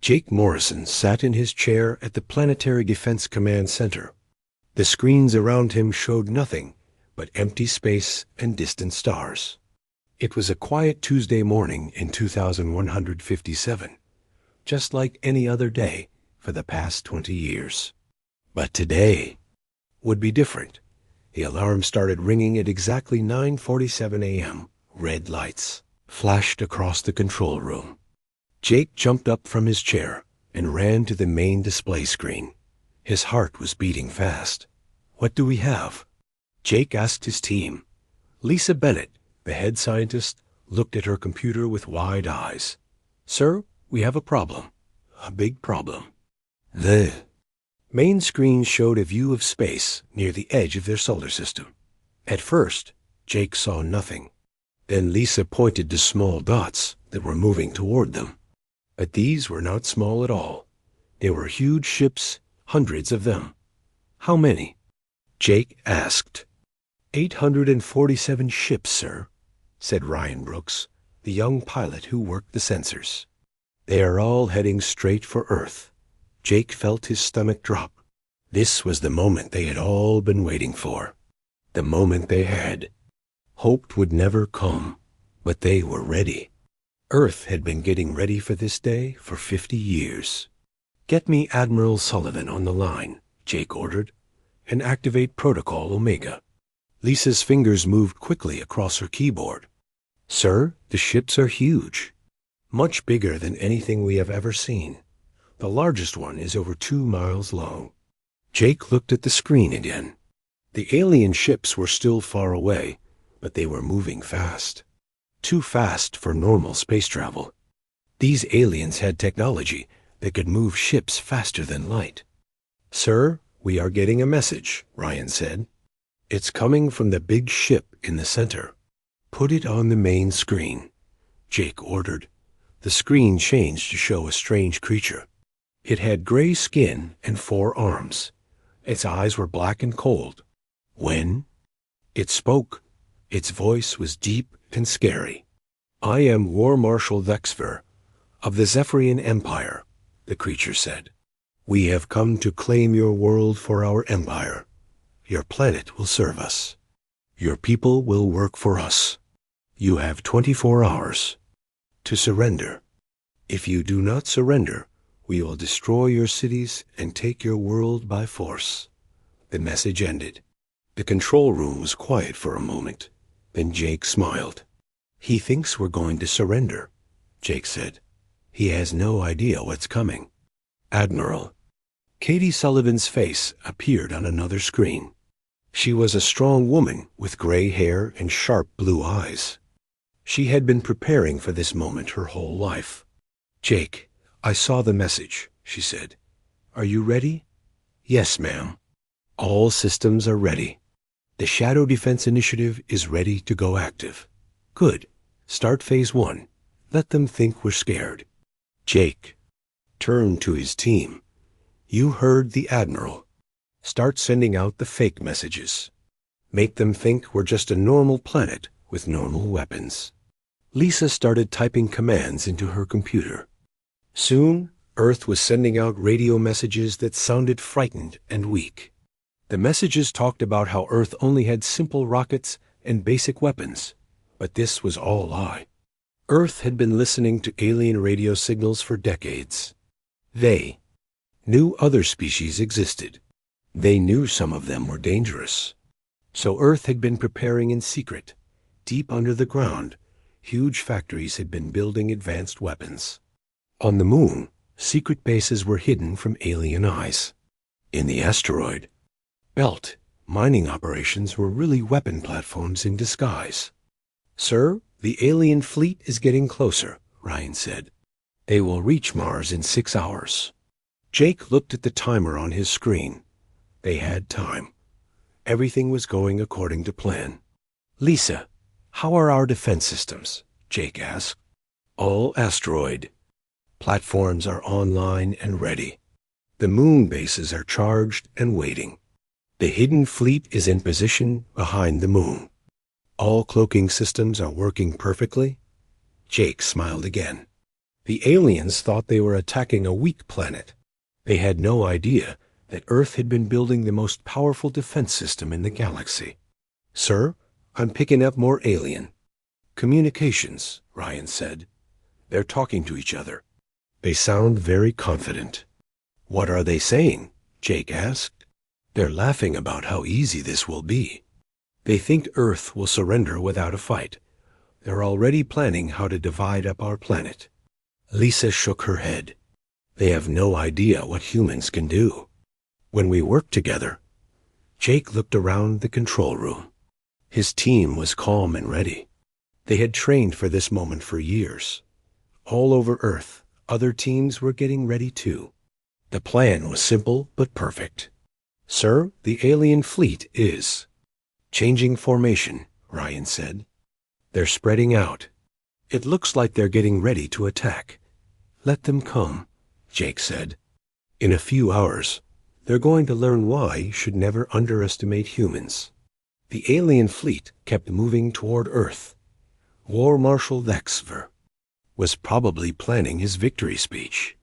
Jake Morrison sat in his chair at the Planetary Defense Command Center. The screens around him showed nothing but empty space and distant stars. It was a quiet Tuesday morning in 2157, just like any other day for the past 20 years. But today would be different. The alarm started ringing at exactly 9:47 a.m. Red lights flashed across the control room. Jake jumped up from his chair and ran to the main display screen. His heart was beating fast. "What do we have?" Jake asked his team. Lisa Bennett, the head scientist, looked at her computer with wide eyes. "Sir, we have a problem. A big problem." The main screen showed a view of space near the edge of their solar system. At first, Jake saw nothing. Then Lisa pointed to small dots that were moving toward them. But these were not small at all. They were huge ships, hundreds of them. "How many?" Jake asked. 847 ships, sir," said Ryan Brooks, the young pilot who worked the sensors. "They are all heading straight for Earth." Jake felt his stomach drop. This was the moment they had all been waiting for. The moment they had hoped would never come, but they were ready. Earth had been getting ready for this day for 50 years. "Get me Admiral Sullivan on the line," Jake ordered, "and activate Protocol Omega." Lisa's fingers moved quickly across her keyboard. "Sir, the ships are huge. Much bigger than anything we have ever seen. The largest one is over 2 miles long." Jake looked at the screen again. The alien ships were still far away, but they were moving fast. Too fast for normal space travel. These aliens had technology that could move ships faster than light. "Sir, we are getting a message," Ryan said. "It's coming from the big ship in the center." "Put it on the main screen," Jake ordered. The screen changed to show a strange creature. It had gray skin and 4 arms. Its eyes were black and cold. When it spoke, its voice was deep and scary. "I am War Marshal Vexver of the Zephyrian Empire," the creature said. "We have come to claim your world for our empire. Your planet will serve us. Your people will work for us. You have 24 hours to surrender. If you do not surrender, we will destroy your cities and take your world by force." The message ended. The control room was quiet for a moment. Then Jake smiled. "He thinks we're going to surrender," Jake said. "He has no idea what's coming." "Admiral." Katie Sullivan's face appeared on another screen. She was a strong woman with gray hair and sharp blue eyes. She had been preparing for this moment her whole life. "Jake, I saw the message," she said. "Are you ready?" "Yes, ma'am. All systems are ready. The Shadow Defense Initiative is ready to go active." "Good. Start Phase 1. Let them think we're scared." Jake turned to his team. "You heard the Admiral. Start sending out the fake messages. Make them think we're just a normal planet with normal weapons." Lisa started typing commands into her computer. Soon, Earth was sending out radio messages that sounded frightened and weak. The messages talked about how Earth only had simple rockets and basic weapons, but this was all lie. Earth had been listening to alien radio signals for decades. They knew other species existed. They knew some of them were dangerous. So Earth had been preparing in secret. Deep under the ground, huge factories had been building advanced weapons. On the moon, secret bases were hidden from alien eyes. In the asteroid belt, mining operations were really weapon platforms in disguise. "Sir, the alien fleet is getting closer," Ryan said. "They will reach Mars in 6 hours." Jake looked at the timer on his screen. They had time. Everything was going according to plan. "Lisa, how are our defense systems?" Jake asked. "All asteroid platforms are online and ready. The moon bases are charged and waiting. The hidden fleet is in position behind the moon. All cloaking systems are working perfectly." Jake smiled again. The aliens thought they were attacking a weak planet. They had no idea that Earth had been building the most powerful defense system in the galaxy. "Sir, I'm picking up more alien." "Communications," Ryan said. "They're talking to each other. They sound very confident." "What are they saying?" Jake asked. "They're laughing about how easy this will be. They think Earth will surrender without a fight. They're already planning how to divide up our planet." Lisa shook her head. "They have no idea what humans can do. When we work together." Jake looked around the control room. His team was calm and ready. They had trained for this moment for years. All over Earth, other teams were getting ready too. The plan was simple but perfect. "Sir, the alien fleet is changing formation," Ryan said. "They're spreading out. It looks like they're getting ready to attack." "Let them come," Jake said. "In a few hours, they're going to learn why you should never underestimate humans." The alien fleet kept moving toward Earth. War Marshal Lexver was probably planning his victory speech.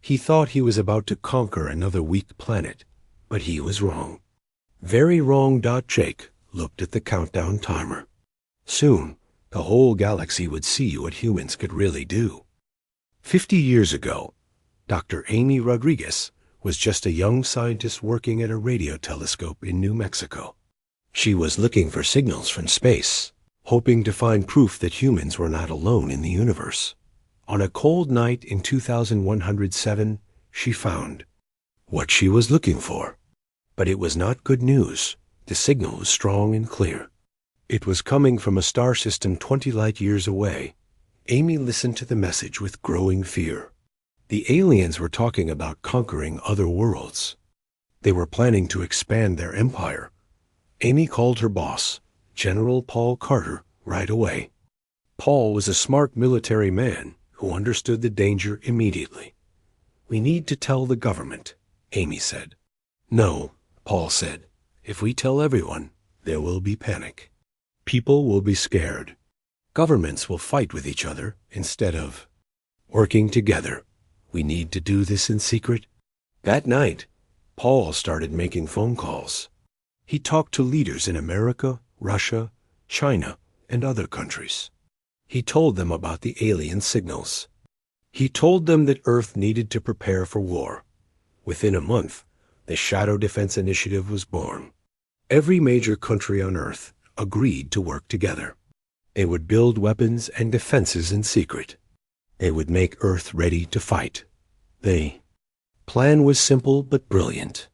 He thought he was about to conquer another weak planet, but he was wrong. Very wrong. Jake looked at the countdown timer. Soon, the whole galaxy would see what humans could really do. 50 years ago, Dr. Amy Rodriguez was just a young scientist working at a radio telescope in New Mexico. She was looking for signals from space, hoping to find proof that humans were not alone in the universe. On a cold night in 2107, she found what she was looking for. But it was not good news. The signal was strong and clear. It was coming from a star system 20 light years away. Amy listened to the message with growing fear. The aliens were talking about conquering other worlds. They were planning to expand their empire. Amy called her boss, General Paul Carter, right away. Paul was a smart military man who understood the danger immediately. "We need to tell the government," Amy said. "No," Paul said. "If we tell everyone, there will be panic. People will be scared. Governments will fight with each other instead of working together. We need to do this in secret." That night, Paul started making phone calls. He talked to leaders in America, Russia, China, and other countries. He told them about the alien signals. He told them that Earth needed to prepare for war. Within a month, the Shadow Defense Initiative was born. Every major country on Earth agreed to work together. They would build weapons and defenses in secret. They would make Earth ready to fight. The plan was simple but brilliant.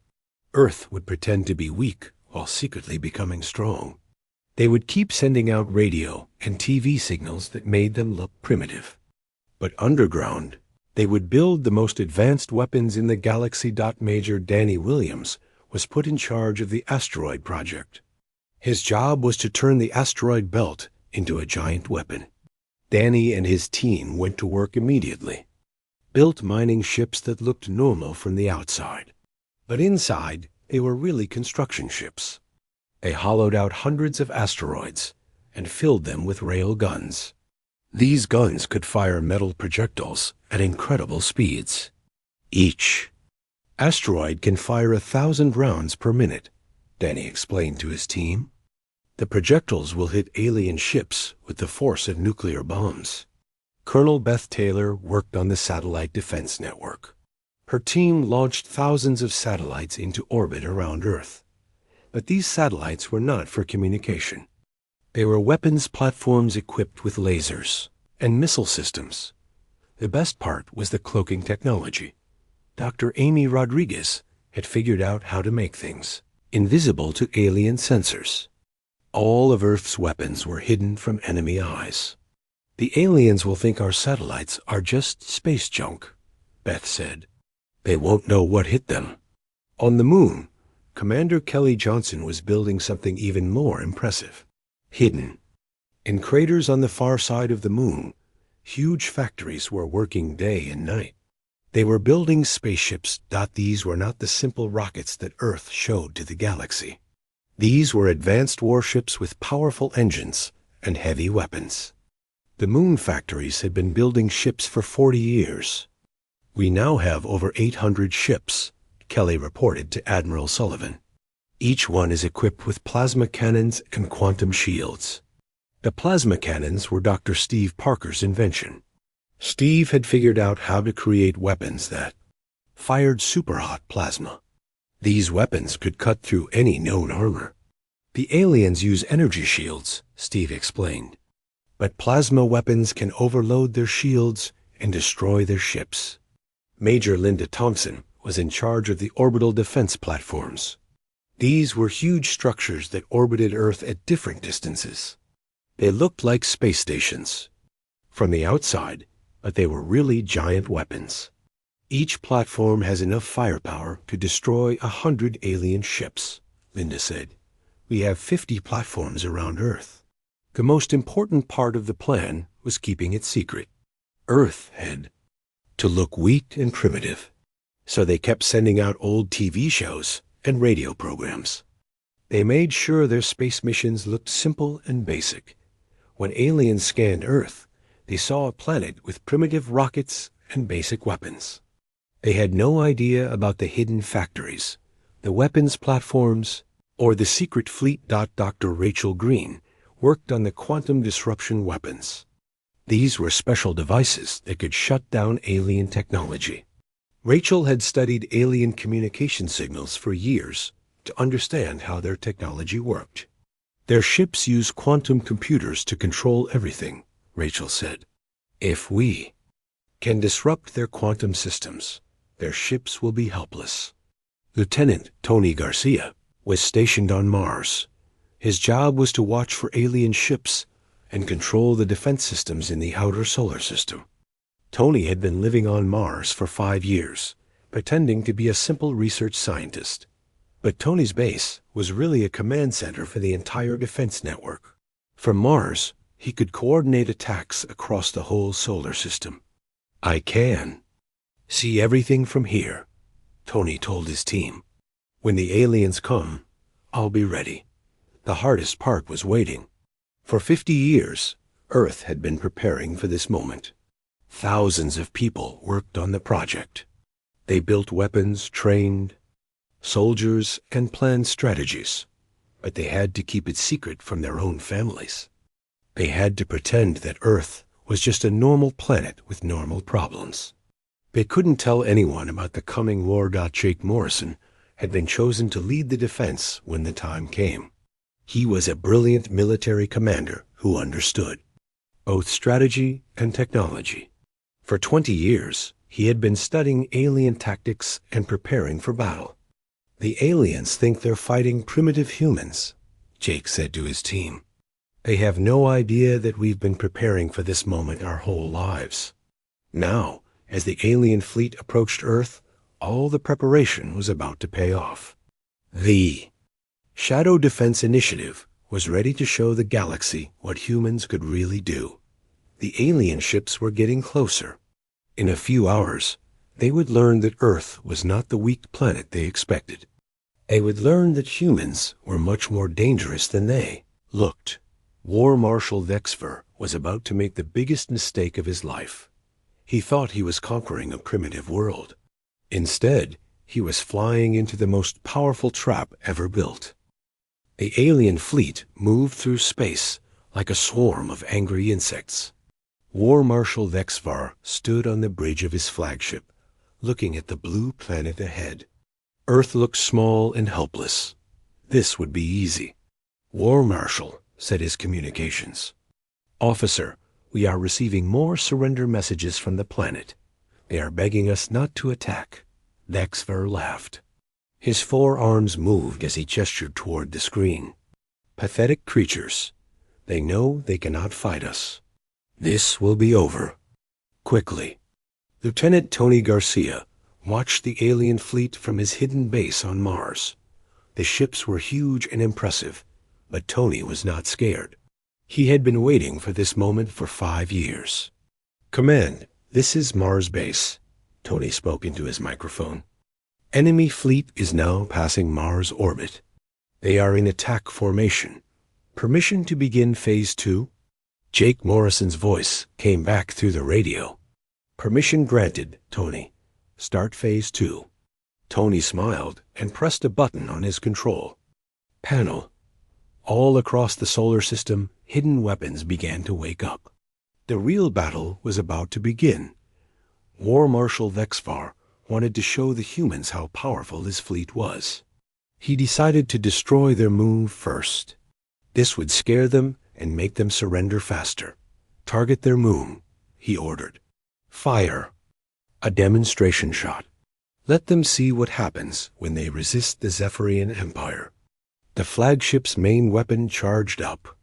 Earth would pretend to be weak while secretly becoming strong. They would keep sending out radio and TV signals that made them look primitive. But underground, they would build the most advanced weapons in the galaxy. Major Danny Williams was put in charge of the asteroid project. His job was to turn the asteroid belt into a giant weapon. Danny and his team went to work immediately. Built mining ships that looked normal from the outside. But inside, they were really construction ships. They hollowed out hundreds of asteroids and filled them with rail guns. These guns could fire metal projectiles at incredible speeds. Each asteroid can fire 1,000 rounds per minute, Danny explained to his team. The projectiles will hit alien ships with the force of nuclear bombs. Colonel Beth Taylor worked on the satellite defense network. Her team launched thousands of satellites into orbit around Earth. But these satellites were not for communication. They were weapons platforms equipped with lasers and missile systems. The best part was the cloaking technology. Dr. Amy Rodriguez had figured out how to make things invisible to alien sensors. All of Earth's weapons were hidden from enemy eyes. "The aliens will think our satellites are just space junk," Beth said. "They won't know what hit them." On the moon, Commander Kelly Johnson was building something even more impressive. Hidden in craters on the far side of the moon, huge factories were working day and night. They were building spaceships. These were not the simple rockets that Earth showed to the galaxy. These were advanced warships with powerful engines and heavy weapons. The moon factories had been building ships for 40 years. "We now have over 800 ships," Kelly reported to Admiral Sullivan. "Each one is equipped with plasma cannons and quantum shields." The plasma cannons were Dr. Steve Parker's invention. Steve had figured out how to create weapons that fired superhot plasma. These weapons could cut through any known armor. "The aliens use energy shields," Steve explained. "But plasma weapons can overload their shields and destroy their ships." Major Linda Thompson was in charge of the orbital defense platforms. These were huge structures that orbited Earth at different distances. They looked like space stations from the outside, but they were really giant weapons. "Each platform has enough firepower to destroy 100 alien ships," Linda said. "We have 50 platforms around Earth." The most important part of the plan was keeping it secret. Earth had to look weak and primitive, so they kept sending out old TV shows and radio programs. They made sure their space missions looked simple and basic. When aliens scanned Earth, they saw a planet with primitive rockets and basic weapons. They had no idea about the hidden factories, the weapons platforms, or the secret fleet. Dr. Rachel Green worked on the quantum disruption weapons. These were special devices that could shut down alien technology. Rachel had studied alien communication signals for years to understand how their technology worked. "Their ships use quantum computers to control everything," Rachel said. "If we can disrupt their quantum systems, their ships will be helpless." Lieutenant Tony Garcia was stationed on Mars. His job was to watch for alien ships and control the defense systems in the outer solar system. Tony had been living on Mars for 5 years, pretending to be a simple research scientist. But Tony's base was really a command center for the entire defense network. From Mars, he could coordinate attacks across the whole solar system. "I can see everything from here," Tony told his team. "When the aliens come, I'll be ready." The hardest part was waiting. For 50 years, Earth had been preparing for this moment. Thousands of people worked on the project. They built weapons, trained soldiers, and planned strategies. But they had to keep it secret from their own families. They had to pretend that Earth was just a normal planet with normal problems. They couldn't tell anyone about the coming war. Jake Morrison had been chosen to lead the defense when the time came. He was a brilliant military commander who understood both strategy and technology. For 20 years, he had been studying alien tactics and preparing for battle. "The aliens think they're fighting primitive humans," Jake said to his team. "They have no idea that we've been preparing for this moment our whole lives." Now, as the alien fleet approached Earth, all the preparation was about to pay off. The Shadow Defense Initiative was ready to show the galaxy what humans could really do. The alien ships were getting closer. In a few hours, they would learn that Earth was not the weak planet they expected. They would learn that humans were much more dangerous than they looked. War Marshal Vexver was about to make the biggest mistake of his life. He thought he was conquering a primitive world. Instead, he was flying into the most powerful trap ever built. The alien fleet moved through space like a swarm of angry insects. War Marshal Vexvar stood on the bridge of his flagship, looking at the blue planet ahead. Earth looked small and helpless. This would be easy. "War Marshal," said his communications. "Officer, we are receiving more surrender messages from the planet. They are begging us not to attack." Vexvar laughed. His forearms moved as he gestured toward the screen. "Pathetic creatures. They know they cannot fight us. This will be over quickly." Lieutenant Tony Garcia watched the alien fleet from his hidden base on Mars. The ships were huge and impressive, but Tony was not scared. He had been waiting for this moment for 5 years. "Command, this is Mars base," Tony spoke into his microphone. "Enemy fleet is now passing Mars orbit. They are in attack formation. Permission to begin Phase 2? Jake Morrison's voice came back through the radio. "Permission granted, Tony. Start Phase 2. Tony smiled and pressed a button on his control panel. All across the solar system, hidden weapons began to wake up. The real battle was about to begin. War Marshal Vexvar wanted to show the humans how powerful his fleet was. He decided to destroy their moon first. This would scare them and make them surrender faster. "Target their moon," he ordered. "Fire." A demonstration shot. Let them see what happens when they resist the Zephyrian Empire. The flagship's main weapon charged up.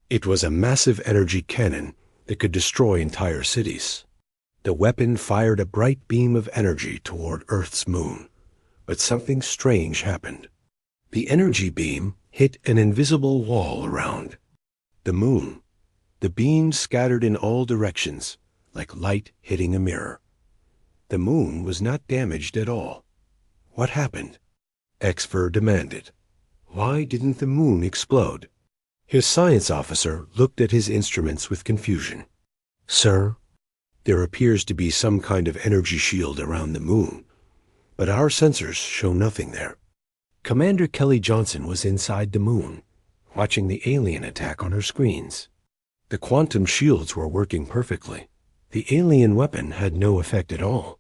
It was a massive energy cannon that could destroy entire cities. The weapon fired a bright beam of energy toward Earth's moon. But something strange happened. The energy beam hit an invisible wall around the moon. The beam scattered in all directions, like light hitting a mirror. The moon was not damaged at all. What happened? Exfer demanded. Why didn't the moon explode? His science officer looked at his instruments with confusion. "Sir, there appears to be some kind of energy shield around the moon, but our sensors show nothing there." Commander Kelly Johnson was inside the moon, watching the alien attack on her screens. The quantum shields were working perfectly. The alien weapon had no effect at all.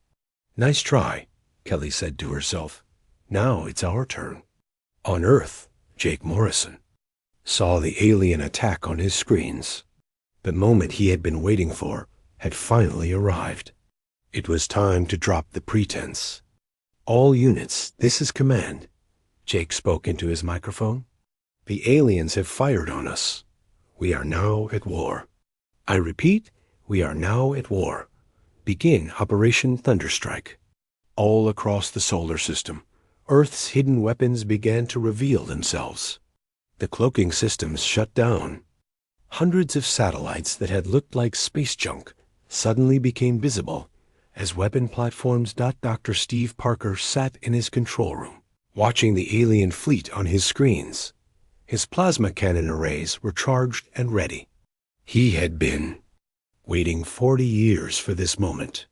"Nice try," Kelly said to herself. "Now it's our turn." On Earth, Jake Morrison saw the alien attack on his screens. The moment he had been waiting for had finally arrived. It was time to drop the pretense. "All units, this is command." Jake spoke into his microphone. "The aliens have fired on us. We are now at war. I repeat, we are now at war. Begin Operation Thunderstrike." All across the solar system, Earth's hidden weapons began to reveal themselves. The cloaking systems shut down. Hundreds of satellites that had looked like space junk suddenly became visible as weapon platforms. Dr. Steve Parker sat in his control room, watching the alien fleet on his screens. His plasma cannon arrays were charged and ready. He had been waiting 40 years for this moment.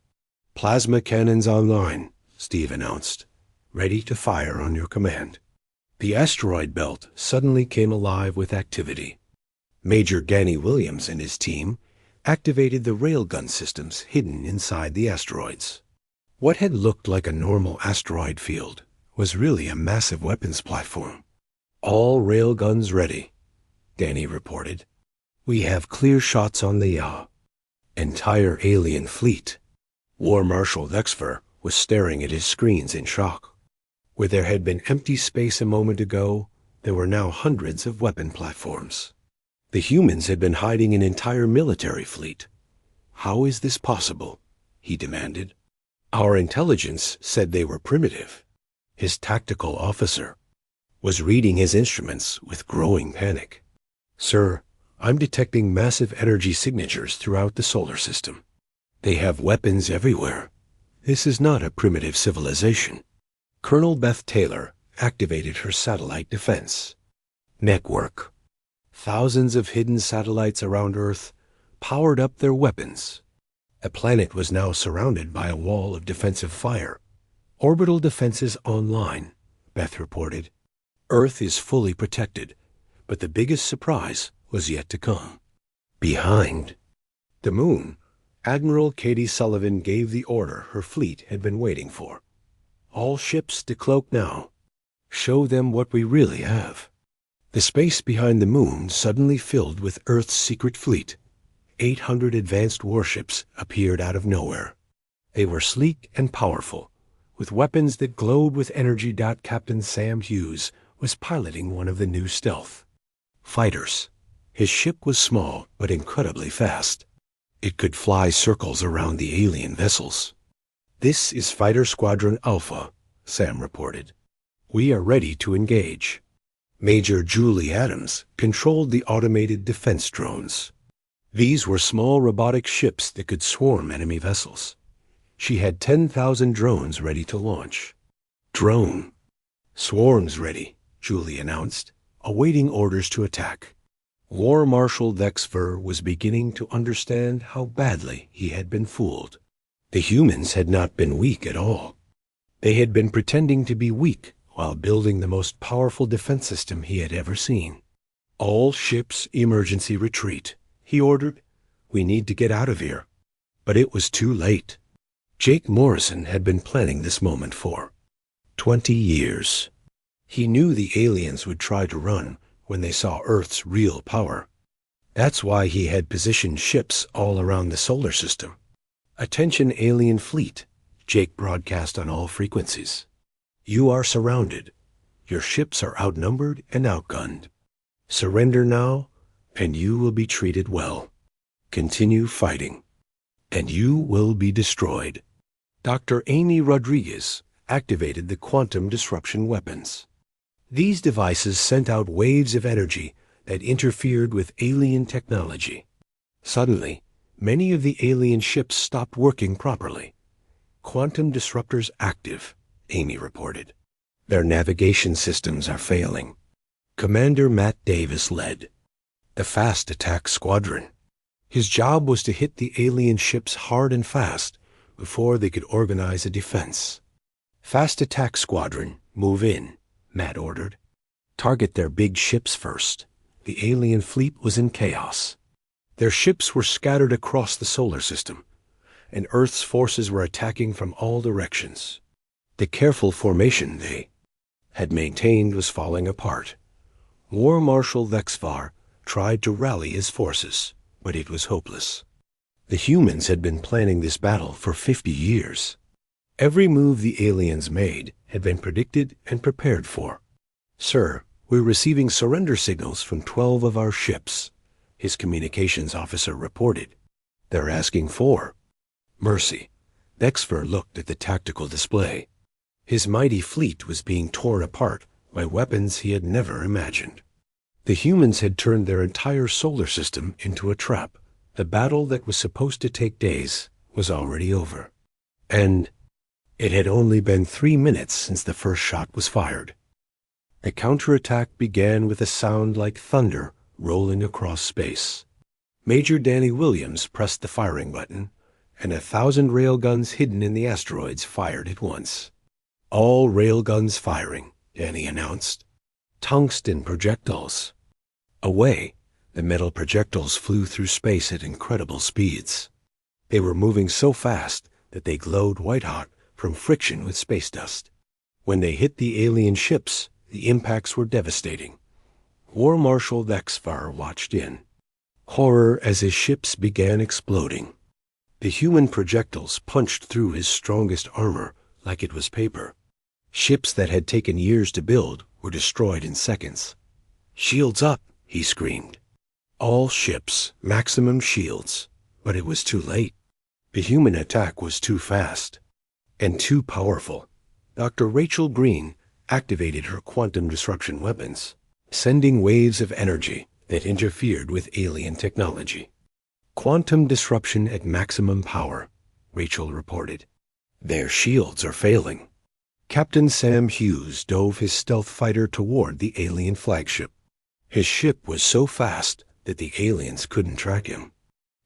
"Plasma cannons online," Steve announced. "Ready to fire on your command." The asteroid belt suddenly came alive with activity. Major Danny Williams and his team activated the railgun systems hidden inside the asteroids. What had looked like a normal asteroid field was really a massive weapons platform. "All railguns ready," Danny reported. "We have clear shots on the entire alien fleet." War Marshal Vexfer was staring at his screens in shock. Where there had been empty space a moment ago, there were now hundreds of weapon platforms. The humans had been hiding an entire military fleet. "How is this possible?" he demanded. "Our intelligence said they were primitive." His tactical officer was reading his instruments with growing panic. "Sir, I'm detecting massive energy signatures throughout the solar system. They have weapons everywhere. This is not a primitive civilization." Colonel Beth Taylor activated her satellite defense network. Thousands of hidden satellites around Earth powered up their weapons. The planet was now surrounded by a wall of defensive fire. "Orbital defenses online," Beth reported. "Earth is fully protected, but the biggest surprise was yet to come. Behind the moon, Admiral Katie Sullivan gave the order her fleet had been waiting for. "All ships decloak now. Show them what we really have." The space behind the moon suddenly filled with Earth's secret fleet. 800 advanced warships appeared out of nowhere. They were sleek and powerful, with weapons that glowed with energy. Captain Sam Hughes was piloting one of the new stealth fighters. His ship was small but incredibly fast. It could fly circles around the alien vessels. "This is Fighter Squadron Alpha," Sam reported. "We are ready to engage." Major Julie Adams controlled the automated defense drones. These were small robotic ships that could swarm enemy vessels. She had 10,000 drones ready to launch. "Drone swarms ready," Julie announced, awaiting orders to attack. War Marshal Vexfer was beginning to understand how badly he had been fooled. The humans had not been weak at all. They had been pretending to be weak while building the most powerful defense system he had ever seen. "All ships emergency retreat," he ordered. "We need to get out of here." But it was too late. Jake Morrison had been planning this moment for 20 years. He knew the aliens would try to run when they saw Earth's real power. That's why he had positioned ships all around the solar system. "Attention alien fleet," Jake broadcast on all frequencies. "You are surrounded. Your ships are outnumbered and outgunned. Surrender now, and you will be treated well. Continue fighting, and you will be destroyed." Dr. Amy Rodriguez activated the quantum disruption weapons. These devices sent out waves of energy that interfered with alien technology. Suddenly, many of the alien ships stopped working properly. "Quantum disruptors active," Amy reported. "Their navigation systems are failing." Commander Matt Davis led the Fast Attack Squadron. His job was to hit the alien ships hard and fast before they could organize a defense. "Fast Attack Squadron, move in," Matt ordered. "Target their big ships first." The alien fleet was in chaos. Their ships were scattered across the solar system, and Earth's forces were attacking from all directions. The careful formation they had maintained was falling apart. War Marshal Vexvar tried to rally his forces, but it was hopeless. The humans had been planning this battle for 50 years. Every move the aliens made had been predicted and prepared for. "Sir, we're receiving surrender signals from 12 of our ships," his communications officer reported. "They're asking for mercy." Vexfer looked at the tactical display. His mighty fleet was being torn apart by weapons he had never imagined. The humans had turned their entire solar system into a trap. The battle that was supposed to take days was already over. And it had only been 3 minutes since the first shot was fired. The counterattack began with a sound like thunder rolling across space. Major Danny Williams pressed the firing button, and 1,000 railguns hidden in the asteroids fired at once. "All railguns firing," Danny announced. "Tungsten projectiles." Away, the metal projectiles flew through space at incredible speeds. They were moving so fast that they glowed white-hot from friction with space dust. When they hit the alien ships, the impacts were devastating. War Marshal Vexvar watched in horror as his ships began exploding. The human projectiles punched through his strongest armor like it was paper. Ships that had taken years to build were destroyed in seconds. "Shields up," he screamed. "All ships, maximum shields." But it was too late. The human attack was too fast and too powerful. Dr. Rachel Green activated her quantum disruption weapons, sending waves of energy that interfered with alien technology. "Quantum disruption at maximum power," Rachel reported. "Their shields are failing." Captain Sam Hughes dove his stealth fighter toward the alien flagship. His ship was so fast that the aliens couldn't track him.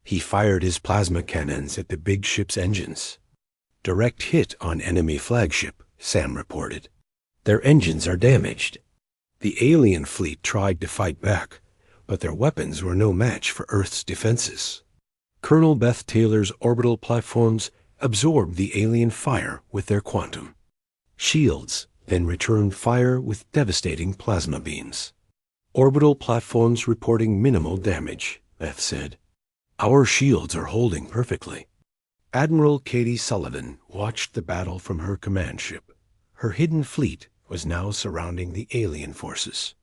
He fired his plasma cannons at the big ship's engines. "Direct hit on enemy flagship," Sam reported. "Their engines are damaged." The alien fleet tried to fight back, but their weapons were no match for Earth's defenses. Colonel Beth Taylor's orbital platforms absorbed the alien fire with their quantum. Shields then returned fire with devastating plasma beams. "Orbital platforms reporting minimal damage," Beth said. "Our shields are holding perfectly." Admiral Katie Sullivan watched the battle from her command ship. Her hidden fleet was now surrounding the alien forces.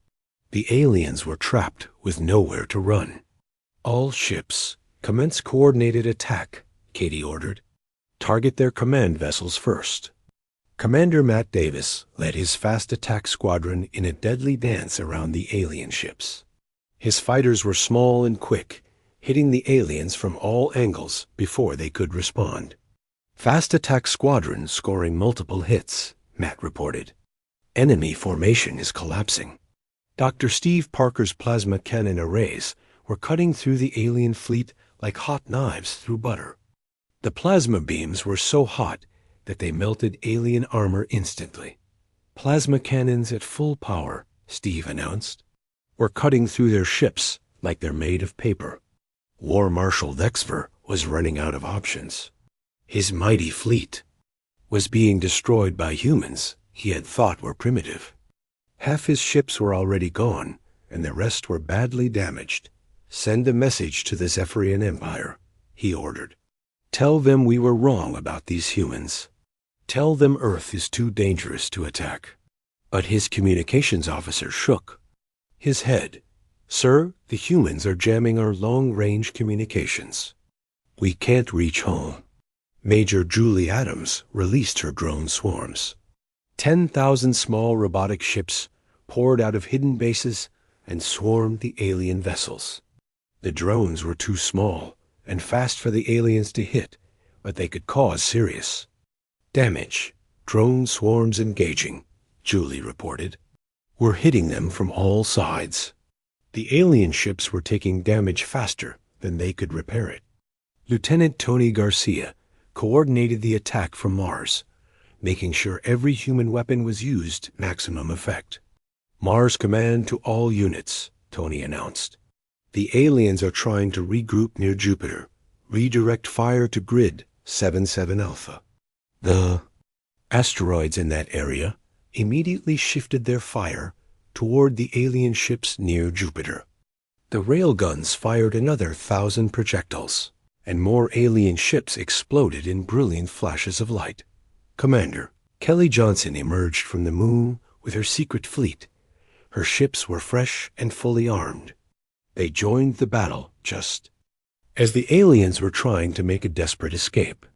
The aliens were trapped with nowhere to run. "All ships, commence coordinated attack," Katie ordered. "Target their command vessels first." Commander Matt Davis led his Fast Attack Squadron in a deadly dance around the alien ships. His fighters were small and quick, hitting the aliens from all angles before they could respond. "Fast Attack Squadron scoring multiple hits," Matt reported. "Enemy formation is collapsing." Dr. Steve Parker's plasma cannon arrays were cutting through the alien fleet like hot knives through butter. The plasma beams were so hot that they melted alien armor instantly. Plasma cannons at full power, Steve announced, were cutting through their ships like they're made of paper. War Marshal Dexver was running out of options. His mighty fleet was being destroyed by humans he had thought were primitive. Half his ships were already gone, and the rest were badly damaged. "Send a message to the Zephyrian Empire," he ordered. "Tell them we were wrong about these humans. Tell them Earth is too dangerous to attack." But his communications officer shook his head. "Sir, the humans are jamming our long-range communications. We can't reach home." Major Julie Adams released her drone swarms. 10,000 small robotic ships poured out of hidden bases and swarmed the alien vessels. The drones were too small and fast for the aliens to hit, but they could cause serious damage. "Drone swarms engaging," Julie reported. "We're hitting them from all sides." The alien ships were taking damage faster than they could repair it. Lieutenant Tony Garcia coordinated the attack from Mars, making sure every human weapon was used maximum effect. "Mars command to all units," Tony announced. "The aliens are trying to regroup near Jupiter. Redirect fire to grid 77 Alpha." The asteroids in that area immediately shifted their fire toward the alien ships near Jupiter. The railguns fired another 1,000 projectiles, and more alien ships exploded in brilliant flashes of light. Commander Kelly Johnson emerged from the moon with her secret fleet. Her ships were fresh and fully armed. They joined the battle just as the aliens were trying to make a desperate escape.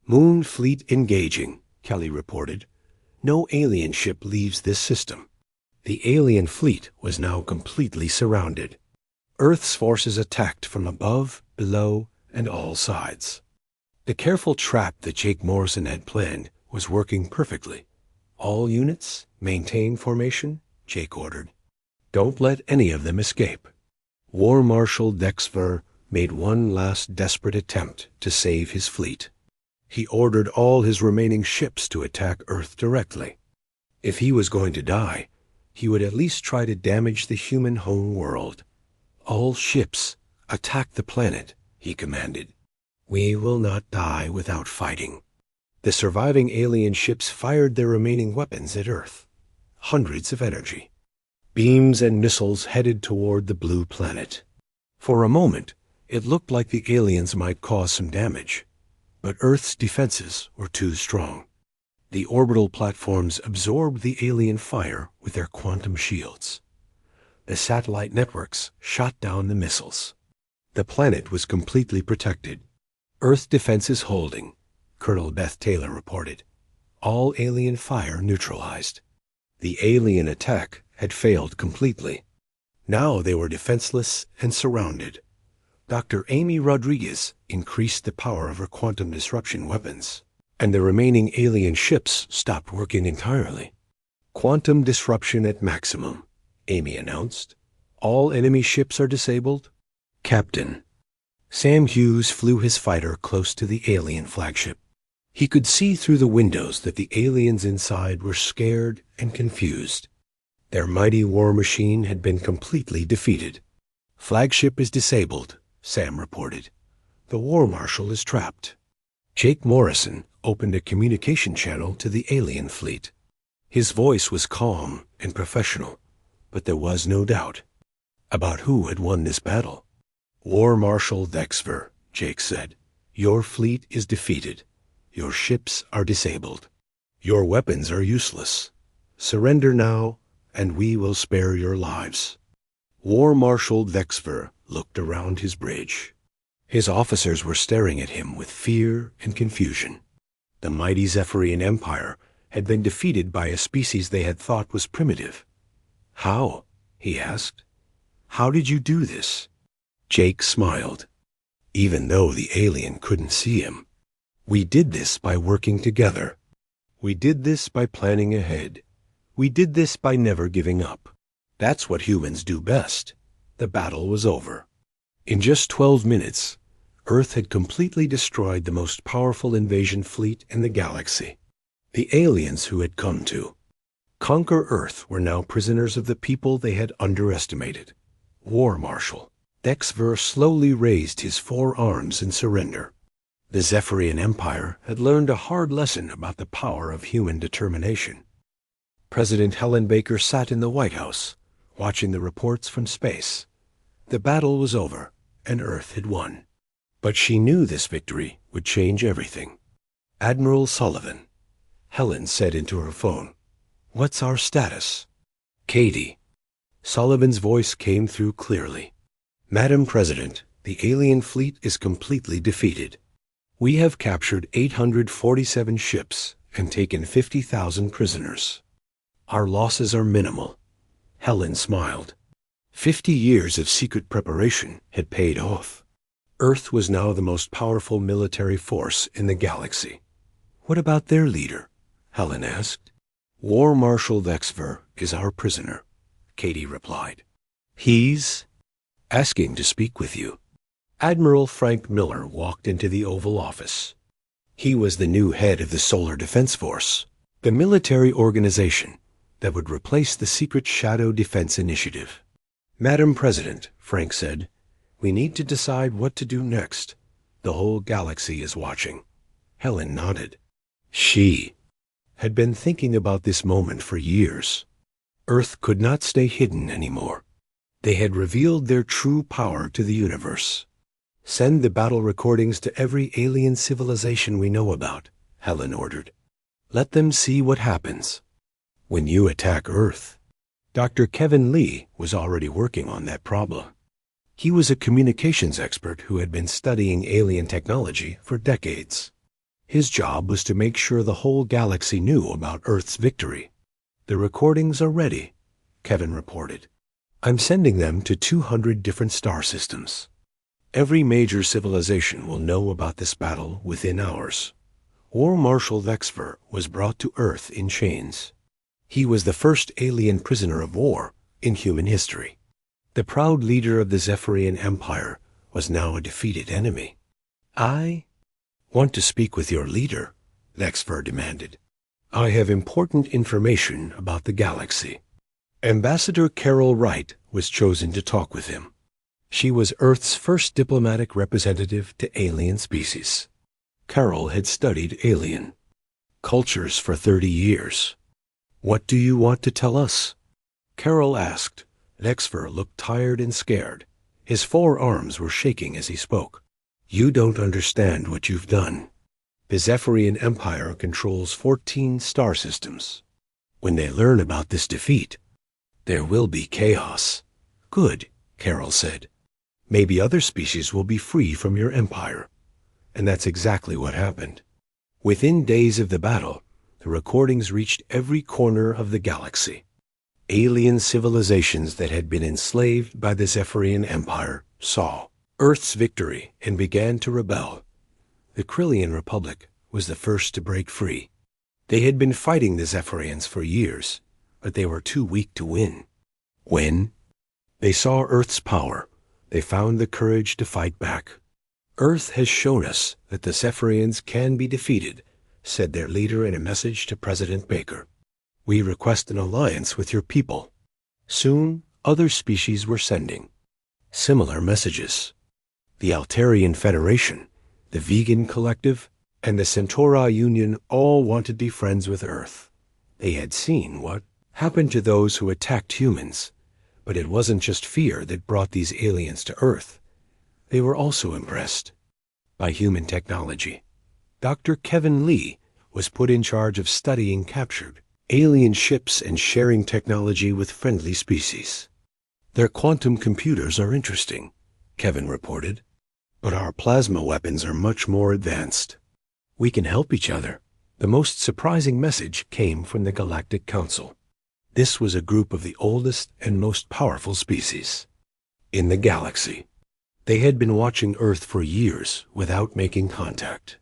"Moon fleet engaging," Kelly reported. "No alien ship leaves this system." The alien fleet was now completely surrounded. Earth's forces attacked from above, below, and all sides. The careful trap that Jake Morrison had planned was working perfectly. "All units, maintain formation," Jake ordered. "Don't let any of them escape." War Marshal Dexver made one last desperate attempt to save his fleet. He ordered all his remaining ships to attack Earth directly. If he was going to die, he would at least try to damage the human home world. "All ships, attack the planet," he commanded. "We will not die without fighting." The surviving alien ships fired their remaining weapons at Earth. Hundreds of energy beams and missiles headed toward the blue planet. For a moment, it looked like the aliens might cause some damage, but Earth's defenses were too strong. The orbital platforms absorbed the alien fire with their quantum shields. The satellite networks shot down the missiles. The planet was completely protected. "Earth defenses holding," Colonel Beth Taylor reported. "All alien fire neutralized." The alien attack had failed completely. Now they were defenseless and surrounded. Dr. Amy Rodriguez increased the power of her quantum disruption weapons, and the remaining alien ships stopped working entirely. "Quantum disruption at maximum," Amy announced. "All enemy ships are disabled." "Captain." Sam Hughes flew his fighter close to the alien flagship. He could see through the windows that the aliens inside were scared and confused. Their mighty war machine had been completely defeated. "Flagship is disabled," Sam reported. "The War Marshal is trapped." Jake Morrison opened a communication channel to the alien fleet. His voice was calm and professional, but there was no doubt about who had won this battle. "War Marshal Dexver," Jake said, "your fleet is defeated. Your ships are disabled. Your weapons are useless. Surrender now, and we will spare your lives." War Marshal Dexver looked around his bridge. His officers were staring at him with fear and confusion. The mighty Zephyrian Empire had been defeated by a species they had thought was primitive. "How?" he asked. "How did you do this?" Jake smiled, even though the alien couldn't see him. "We did this by working together. We did this by planning ahead. We did this by never giving up. That's what humans do best. The battle was over. In just 12 minutes, Earth had completely destroyed the most powerful invasion fleet in the galaxy. The aliens who had come to conquer Earth were now prisoners of the people they had underestimated. War Marshal Dexver slowly raised his 4 arms in surrender. The Zephyrian Empire had learned a hard lesson about the power of human determination. President Helen Baker sat in the White House, watching the reports from space. The battle was over, and Earth had won. But she knew this victory would change everything. Admiral Sullivan, Helen said into her phone, "What's our status?" Katie. Sullivan's voice came through clearly. "Madam President, the alien fleet is completely defeated. We have captured 847 ships and taken 50,000 prisoners. Our losses are minimal." Helen smiled. 50 years of secret preparation had paid off. Earth was now the most powerful military force in the galaxy. "What about their leader?" Helen asked. "War Marshal Dexver is our prisoner," Katie replied. "He's asking to speak with you." Admiral Frank Miller walked into the Oval Office. He was the new head of the Solar Defense Force, the military organization that would replace the secret Shadow Defense Initiative. "Madam President," Frank said, "we need to decide what to do next. The whole galaxy is watching." Helen nodded. She had been thinking about this moment for years. Earth could not stay hidden anymore. They had revealed their true power to the universe. "Send the battle recordings to every alien civilization we know about," Helen ordered. "Let them see what happens when you attack Earth." Dr. Kevin Lee was already working on that problem. He was a communications expert who had been studying alien technology for decades. His job was to make sure the whole galaxy knew about Earth's victory. "The recordings are ready," Kevin reported. "I'm sending them to 200 different star systems. Every major civilization will know about this battle within hours." War Marshal Dexver was brought to Earth in chains. He was the first alien prisoner of war in human history. The proud leader of the Zephyrian Empire was now a defeated enemy. "I want to speak with your leader," Dexver demanded. "I have important information about the galaxy." Ambassador Carol Wright was chosen to talk with him. She was Earth's first diplomatic representative to alien species. Carol had studied alien cultures for 30 years. "What do you want to tell us?" Carol asked. Dexver looked tired and scared. His 4 arms were shaking as he spoke. "You don't understand what you've done. The Zephyrian Empire controls 14 star systems. When they learn about this defeat, there will be chaos." "Good," Carol said. "Maybe other species will be free from your empire." And that's exactly what happened. Within days of the battle, the recordings reached every corner of the galaxy. Alien civilizations that had been enslaved by the Zephyrian Empire saw Earth's victory and began to rebel. The Krillian Republic was the first to break free. They had been fighting the Zephyrians for years, but they were too weak to win. When they saw Earth's power, they found the courage to fight back. "Earth has shown us that the Zephyrians can be defeated," said their leader in a message to President Baker. "We request an alliance with your people." Soon, other species were sending similar messages. The Altarian Federation, the Vegan Collective, and the Centauri Union all wanted to be friends with Earth. They had seen what happened to those who attacked humans, but it wasn't just fear that brought these aliens to Earth. They were also impressed by human technology. Dr. Kevin Lee was put in charge of studying captured alien ships and sharing technology with friendly species. "Their quantum computers are interesting," Kevin reported, "but our plasma weapons are much more advanced. We can help each other." The most surprising message came from the Galactic Council. This was a group of the oldest and most powerful species in the galaxy. They had been watching Earth for years without making contact.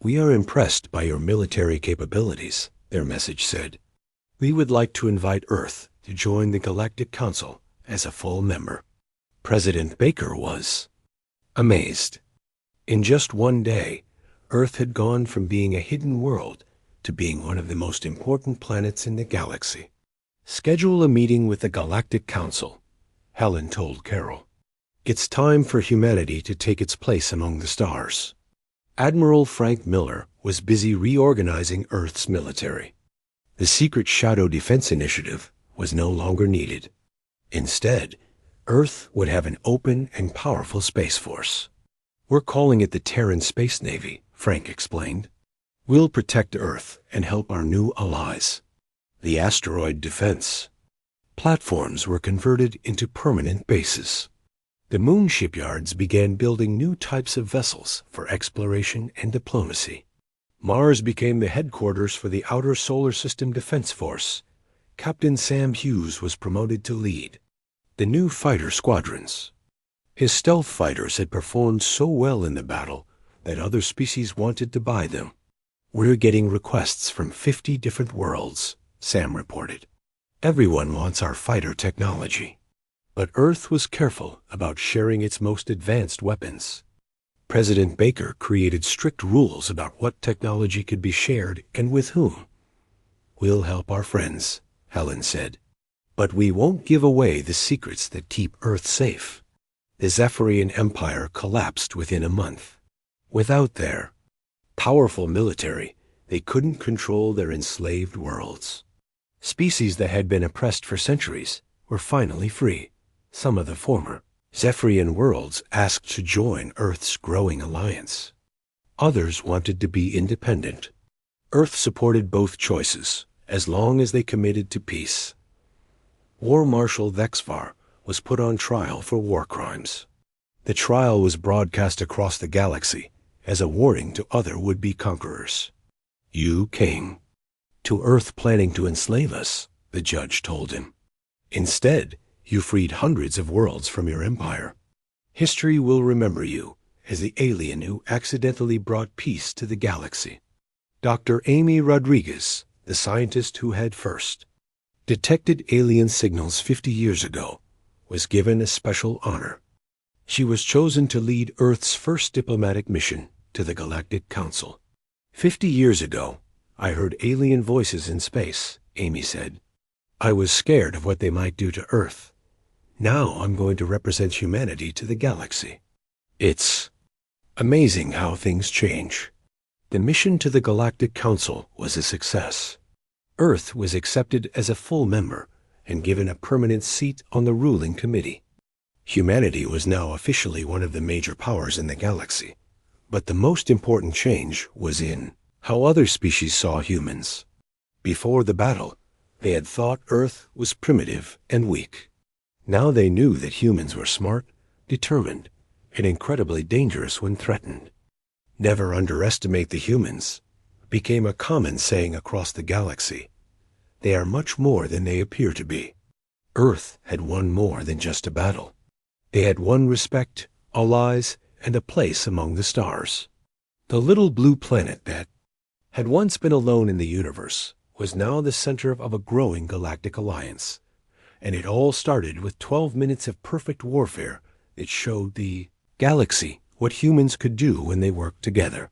"We are impressed by your military capabilities," their message said. "We would like to invite Earth to join the Galactic Council as a full member. President Baker was amazed. In just one day, Earth had gone from being a hidden world to being one of the most important planets in the galaxy. "Schedule a meeting with the Galactic Council," Helen told Carol. "It's time for humanity to take its place among the stars." Admiral Frank Miller was busy reorganizing Earth's military. The secret Shadow Defense Initiative was no longer needed. Instead, Earth would have an open and powerful space force. "We're calling it the Terran Space Navy," Frank explained. "We'll protect Earth and help our new allies." The asteroid defense platforms were converted into permanent bases. The moon shipyards began building new types of vessels for exploration and diplomacy. Mars became the headquarters for the Outer Solar System Defense Force. Captain Sam Hughes was promoted to lead the new fighter squadrons. His stealth fighters had performed so well in the battle that other species wanted to buy them. "We're getting requests from 50 different worlds," Sam reported. "Everyone wants our fighter technology." But Earth was careful about sharing its most advanced weapons. President Baker created strict rules about what technology could be shared and with whom. "We'll help our friends," Helen said, "but we won't give away the secrets that keep Earth safe." The Zephyrian Empire collapsed within a month. Without their powerful military, they couldn't control their enslaved worlds. Species that had been oppressed for centuries were finally free. Some of the former Zephyrian worlds asked to join Earth's growing alliance. Others wanted to be independent. Earth supported both choices, as long as they committed to peace. War Marshal Vexvar was put on trial for war crimes. The trial was broadcast across the galaxy as a warning to other would-be conquerors. "You came to Earth planning to enslave us," the judge told him. "Instead, you freed hundreds of worlds from your empire. History will remember you as the alien who accidentally brought peace to the galaxy." Dr. Amy Rodriguez, the scientist who had first detected alien signals 50 years ago, was given a special honor. She was chosen to lead Earth's first diplomatic mission to the Galactic Council. 50 years ago, I heard alien voices in space," Amy said. "I was scared of what they might do to Earth. Now I'm going to represent humanity to the galaxy." It's amazing how things change. The mission to the Galactic Council was a success. Earth was accepted as a full member and given a permanent seat on the ruling committee. Humanity was now officially one of the major powers in the galaxy. But the most important change was in how other species saw humans. Before the battle, they had thought Earth was primitive and weak. Now they knew that humans were smart, determined, and incredibly dangerous when threatened. "Never underestimate the humans" became a common saying across the galaxy. They are much more than they appear to be. Earth had won more than just a battle. They had won respect, allies, and a place among the stars. The little blue planet that had once been alone in the universe was now the center of a growing galactic alliance. And it all started with 12 minutes of perfect warfare that showed the galaxy what humans could do when they worked together.